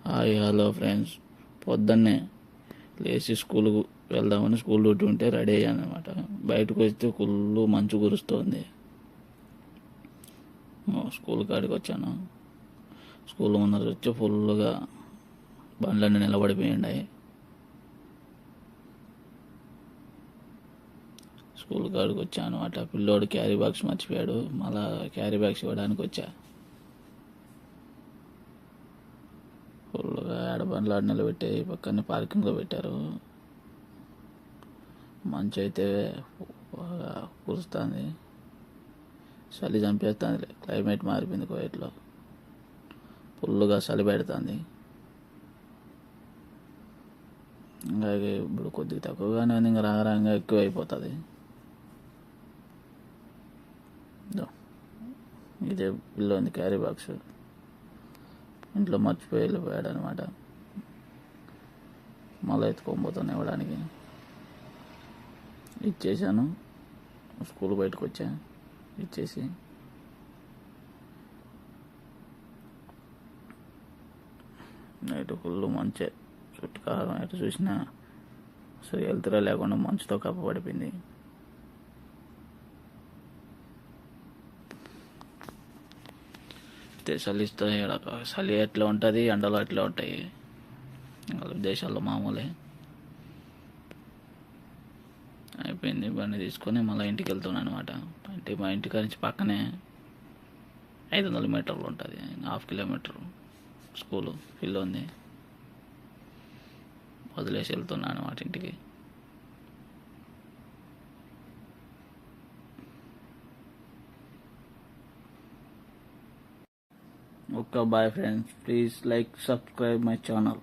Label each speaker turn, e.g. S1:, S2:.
S1: Hi hello friends. పొద్దున్నే లేచి స్కూల్కు వెళ్దామని స్కూల్ డ్యూటీ ఉంటే రెడీ అయ్యాను అనమాట. బయటకు వస్తే ఫుల్ మంచు కురుస్తోంది. స్కూల్ కాడికి వచ్చాను. స్కూల్ ముందర వచ్చి ఫుల్గా బండ్లన్నీ నిలబడిపోయినాయి. స్కూల్ కాడికి వచ్చాను అనమాట. పిల్లోడు క్యారీ బాక్స్ మర్చిపోయాడు. మళ్ళా క్యారీ బాక్స్ ఇవ్వడానికి వచ్చా. ఫుల్గా బండ్లు ఆడ నిలబెట్టి పక్కనే పార్కింగ్లో పెట్టారు. మంచు అయితే బాగా కురుస్తుంది. చలి చంపేస్తుంది. క్లైమేట్ మారిపోయింది. కోయట్లో ఫుల్గా చలి పెడుతుంది. అలాగే ఇప్పుడు కొద్దిగా తక్కువగానే ఉంది. ఇంకా రాగా ఎక్కువ అయిపోతుంది. ఇదే పిల్ల ఉంది క్యారీ బాక్స్. ఇంట్లో మర్చిపోయి వెళ్ళిపోయాడు అనమాట. మళ్ళీ ఎత్తుకోబోతాను ఇవ్వడానికి. ఇచ్చేసాను. స్కూల్ బయటకు వచ్చా. ఇచ్చేసి నైట్ ఫుల్ మంచే. చుట్టుకారం ఎటు చూసినా అసలు వెళ్తురా లేకుండా మంచుతో కప్పబడిపోయింది. చలిస్తే చలి ఎట్లా ఉంటుంది, ఎండలు ఎట్లా ఉంటాయి. దేశాల్లో మామూలే. అయిపోయింది. బండి తీసుకొని మళ్ళీ ఇంటికి వెళ్తున్నాను అనమాట. అంటే మా ఇంటికి నుంచి పక్కనే 500 మీటర్లు ఉంటుంది. 1/2 కిలోమీటర్ స్కూలు ఇల్లు ఉంది. వదిలేసి వెళ్తున్నాను అనమాట ఇంటికి. Okay, bye friends. Please like, subscribe my channel.